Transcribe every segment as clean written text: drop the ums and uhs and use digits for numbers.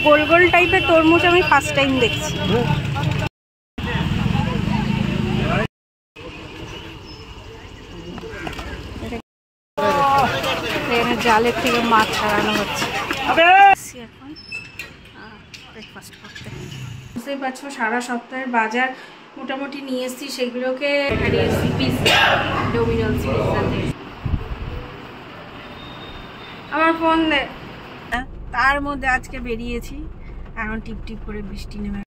গোল গোল টাইপের তরমুজ আমি ফার্স্ট টাইম দেখছি। এখানে জালের থেকে মাছ ছাড়ানো হচ্ছে এখন ব্রেকফাস্ট করতে। বুঝতেই পারছো সারা সপ্তাহের বাজার মোটামুটি নিয়ে এসেছি, সেগুলোকে আমার ফোন তার মধ্যে আজকে বেরিয়েছি। এখন টিপ টিপ করে বৃষ্টি নেমে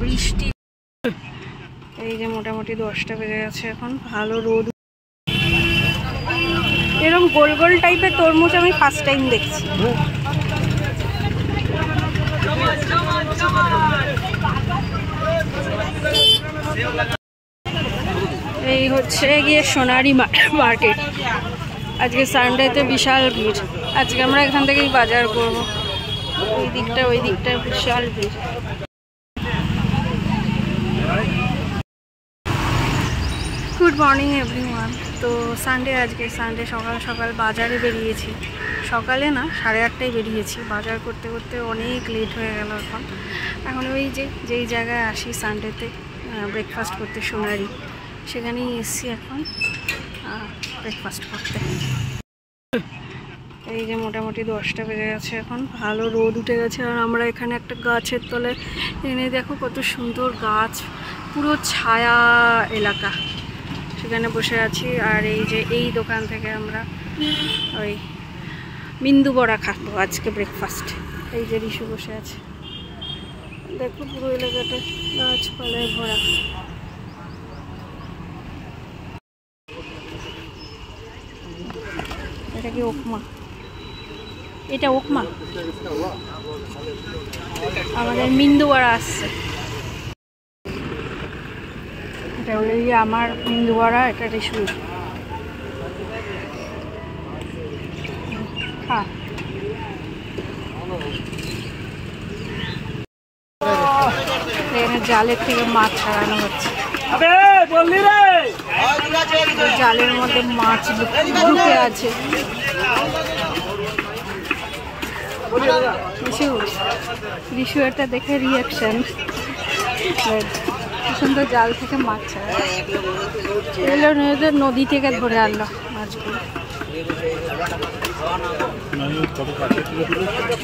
বৃষ্টি। এই যে মোটামুটি 10টা বেজে গেছে, এখন ভালো রোদ। এরকম গোল গোল টাইপের তরমুজ আমি ফার্স্ট টাইম দেখছি। এই হচ্ছে গিয়ে সোনারি মার্কেট। আজকে সানডেতে বিশাল ভিড়। আজকে আমরা এখান থেকেই বাজার করব। এই দিকটা ওই দিকটা বিশাল ভিড়। Good morning everyone. তো সানডে, আজকে সানডে সকাল সকাল বাজারে বেরিয়েছি। সকালে না 8:30টায় বেরিয়েছি। বাজার করতে করতে অনেক লেট হয়ে গেল। এখন ওই যেই জায়গায় আসি সানডেতে ব্রেকফাস্ট করতে, সোনারি, সেখানেই এসছি এখন ব্রেকফাস্ট করতে। এই যে মোটামুটি 10টা বেজে গেছে, এখন ভালো রোদ উঠে গেছে। আর আমরা এখানে একটা গাছের তলে এনে দেখো কত সুন্দর গাছ, পুরো ছায়া এলাকা, সেখানে বসে আছি। আর এই যে এই দোকান থেকে আমরা ওই বিন্দু বড়া খাবো আজকে ব্রেকফাস্ট। এই যে রিশু বসে আছে, দেখো পুরো এলাকাটা গাছপালায় ভরা। এটা কি উপমা? এটা উপমা। আমাদের বিন্দু বড়া আসছে। এটা হলো আমার বিন্দু বড়া, এটা রিশু। হ্যাঁ, এখানে জালের থেকে মাছ ছাড়ানো হচ্ছে। জালের মধ্যে মাছ ঢুকে আছে। রিশু এটা দেখে রিয়াকশন, সুন্দর জাল থেকে মাছ ছাড়া। এগুলো নদী থেকে ধরে আনলো মাছগুলো।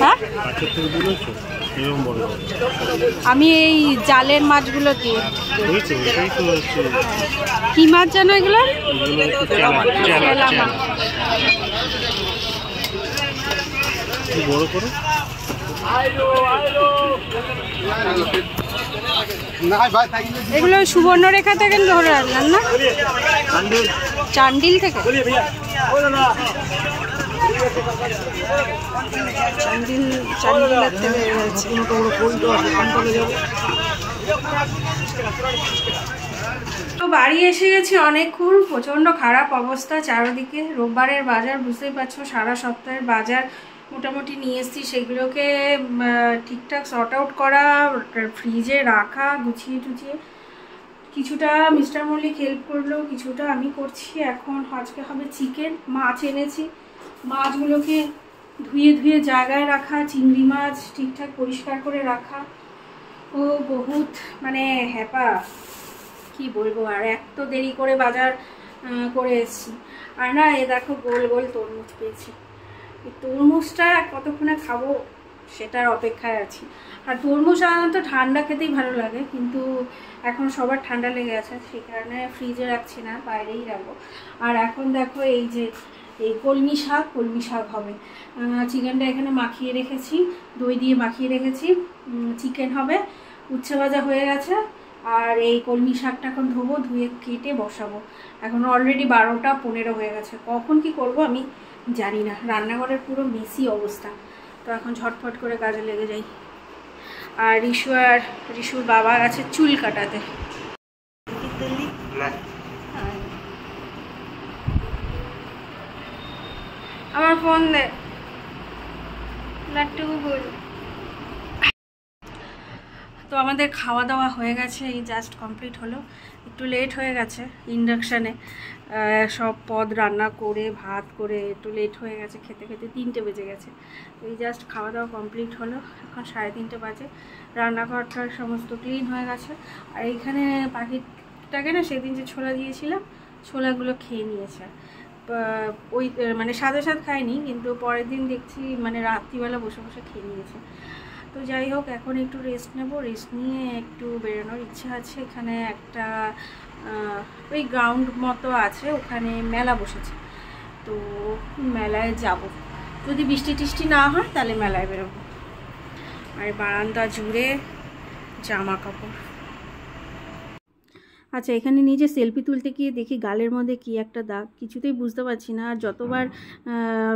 হ্যাঁ, আমি এই জালের মাছগুলো দিয়ে। কি মাছ জানো এগুলো? এগুলো সুবর্ণরেখা থেকে ধরে আনলেন না? চান্ডিল থেকে? তো বাড়ি এসে গেছি অনেকক্ষণ। প্রচণ্ড খারাপ অবস্থা চারদিকে। রোববারের বাজার বুঝতেই পারছো, সারা সপ্তাহের বাজার মোটামুটি নিয়ে এসেছি, সেগুলোকে ঠিকঠাক সর্ট আউট করা, ফ্রিজে রাখা, গুছিয়ে টুছিয়ে। কিছুটা মিস্টার মল্লিক হেল্প করলো, কিছুটা আমি করছি। এখন আজকে হবে চিকেন। মাছ এনেছি, মাছগুলোকে ধুয়ে ধুয়ে জায়গায় রাখা, চিংড়ি মাছ ঠিকঠাক পরিষ্কার করে রাখা। ও বহুত মানে হ্যাপা, কি বলবো। আর এত দেরি করে বাজার করে এসছি। আর না, এ দেখো গোল গোল তরমুজ পেয়েছি। এই তরমুজটা কতক্ষণে খাবো সেটার অপেক্ষায় আছি। আর তরমুজ সাধারণত ঠান্ডা খেতেই ভালো লাগে, কিন্তু এখন সবার ঠান্ডা লেগে আছে, সেই কারণে ফ্রিজে রাখছি না, বাইরেই রাখবো। আর এখন দেখো এই যে এই কলমি শাক হবে। চিকেনটা এখানে মাখিয়ে রেখেছি, দই দিয়ে মাখিয়ে রেখেছি। চিকেন হবে, উচ্ছে ভাজা হয়ে গেছে। আর এই কলমি শাকটা এখন ধোবো, ধুয়ে কেটে বসাবো। এখন অলরেডি 12টা 15 হয়ে গেছে। কখন কি করব আমি জানি না। রান্নাঘরের পুরো মেসি অবস্থা। তো এখন ঝটফট করে কাজে লেগে যাই। আর রিশুর বাবা আছে চুল কাটাতে। আমার ফোন দে, লাট্টু বল। তো তো আমাদের খাওয়া দাওয়া হয়ে গেছে, এই জাস্ট কমপ্লিট হলো। একটু লেট হয়ে গেছে ইন্ডাকশানে সব পদ রান্না করে ভাত করে, একটু লেট হয়ে গেছে, খেতে খেতে 3টে বেজে গেছে। তো এই জাস্ট খাওয়া দাওয়া কমপ্লিট হলো, এখন 3:30 বাজে। রান্নাঘরটার সমস্ত ক্লিন হয়ে গেছে। আর এইখানে পাখিটাকে না সেদিন যে ছোলা দিয়েছিলাম, ছোলাগুলো খেয়ে নিয়েছে। ওই মানে সাথে সাথে খায়নি, কিন্তু পরের দিন দেখছি মানে রাত্রিবেলা বসে বসে খেয়ে নিয়েছে। তো যাই হোক, এখন একটু রেস্ট নেব, রেস্ট নিয়ে একটু বেরোনোর ইচ্ছা আছে। এখানে একটা ওই গ্রাউন্ড মতো আছে, ওখানে মেলা বসেছে, তো মেলায় যাব। যদি বৃষ্টি টিষ্টি না হয় তাহলে মেলায় বেরোবো। আর বারান্দা জুড়ে জামা কাপড়। আচ্ছা, এখানে নিজে সেলফি তুলতে গিয়ে দেখি গালের মধ্যে কি একটা দাগ, কিছুতেই বুঝতে পারছি না। আর যতবার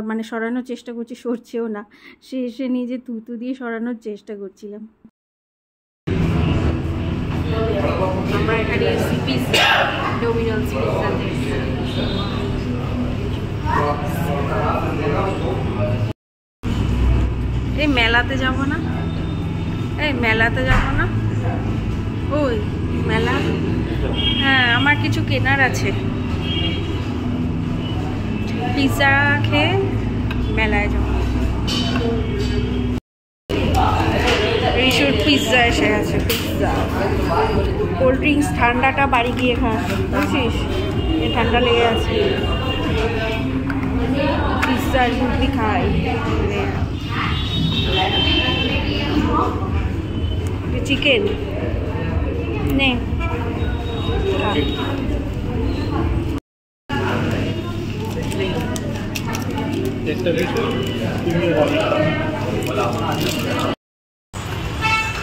মানে সরানোর চেষ্টা করছি সরছেও না, সে নিজে তুতু দিয়ে সরানোর চেষ্টা করছিলাম। আমরা এখানে ডোমিনোস পিৎজাতে এই মেলাতে যাব না, এই মেলাতে যাব না, ওই মেলা। হ্যাঁ, আমার কিছু কেনার আছে। পিৎজা খেয়ে মেলায় যাব। রিশুর পিৎজা এসে গেছে, পিৎজা। কোল্ড ড্রিঙ্কস ঠান্ডাটা বাড়ি গিয়ে খাস, বুঝছিস? এ ঠান্ডা লেগে আছে। পিৎজা যদি খাই, চিকেন নে।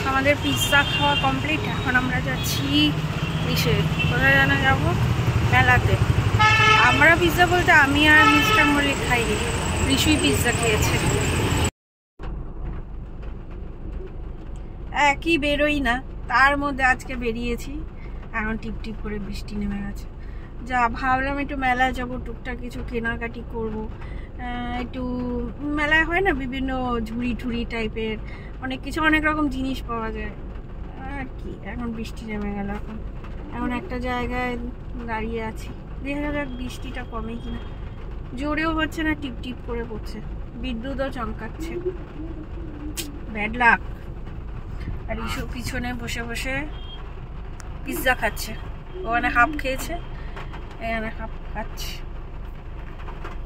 আমাদের পিৎজা খাওয়া কমপ্লিট। এখন আমরা যাচ্ছি কোথায় জানা যাব, মেলাতে। আমরা পিৎজা বলতে আমি আর মিস্টার মল্লিক খাইনি, রিশুই পিৎজা খেয়েছে। একই বেরোই না, তার মধ্যে আজকে বেরিয়েছি। এখন টিপ টিপ করে বৃষ্টি নেমে গেছে। যা ভাবলাম একটু মেলায় যাব, টুকটাক কিছু কেনাকাটি করব। একটু মেলায় হয় না বিভিন্ন ঝুড়ি ঠুড়ি টাইপের অনেক কিছু, অনেক রকম জিনিস পাওয়া যায় আর কি। এখন বৃষ্টি নেমে গেল, এখন একটা জায়গায় দাঁড়িয়ে আছি, দেখা যাক বৃষ্টিটা কমে কিনা। জোরেও হচ্ছে না, টিপ টিপ করে পড়ছে, বিদ্যুৎও চমকাচ্ছে। Bad luck. আর এইসব পিছনে বসে বসে পিৎজা খাচ্ছে, ওখানে হাফ খেয়েছে, এখানে হাফ খাচ্ছে।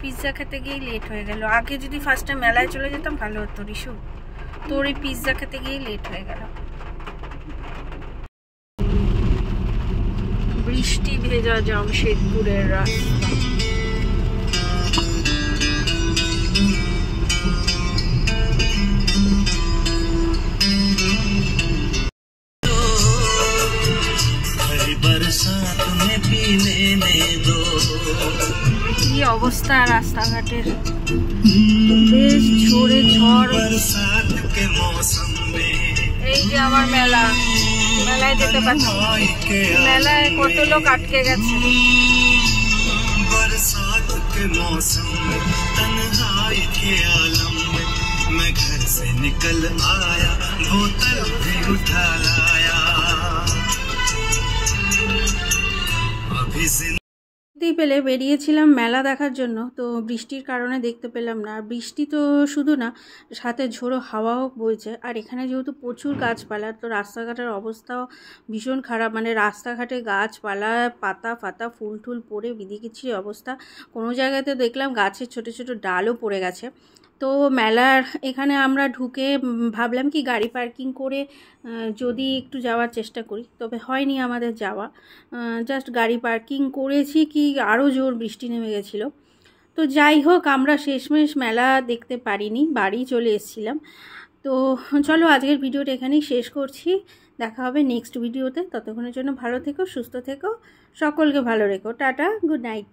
পিৎজা খেতে গিয়েই লেট হয়ে গেল। আগে যদি ফার্স্টে মেলায় চলে যেতাম ভালো হতো রিশু, তোর এই পিৎজা খেতে গিয়েই লেট হয়ে গেল। বৃষ্টি ভেজা জামশেদপুরের রাস্তা। কি অবস্থা রাস্তাঘাটের, বেশ ঝড়ে ঝড়। এই যে আমার মেলা, মেলায় যেতে পারছি। মেলায় কত লোক আটকে গেছে। পেলে বেরিয়েছিলাম মেলা দেখার জন্য, তো বৃষ্টির কারণে দেখতে পেলাম না। বৃষ্টি তো শুধু না, সাথে ঝোড়ো হাওয়াও বইছে। আর এখানে যেহেতু প্রচুর গাছপালা, তো রাস্তাঘাটের অবস্থাও ভীষণ খারাপ। মানে রাস্তাঘাটে গাছপালা, পাতা ফাতা, ফুল টুল পড়ে বিদিকিচ্ছিরি অবস্থা। কোনো জায়গাতে দেখলাম গাছের ছোট ছোট ডালও পড়ে গেছে। তো মেলার এখানে আমরা ঢুকে ভাবলাম কি গাড়ি পার্কিং করে যদি একটু যাওয়ার চেষ্টা করি, তবে হয়নি আমাদের যাওয়া। জাস্ট গাড়ি পার্কিং করেছি কি আরও জোর বৃষ্টি নেমে গেছিলো। তো যাই হোক, আমরা শেষমেশ মেলা দেখতে পারিনি, বাড়ি চলে এসেছিলাম। তো চলো আজকের ভিডিওটা এখানেই শেষ করছি। দেখা হবে নেক্সট ভিডিওতে। ততক্ষণের জন্য ভালো থেকো, সুস্থ থেকো, সকলকে ভালো রেখো। Tata, good night.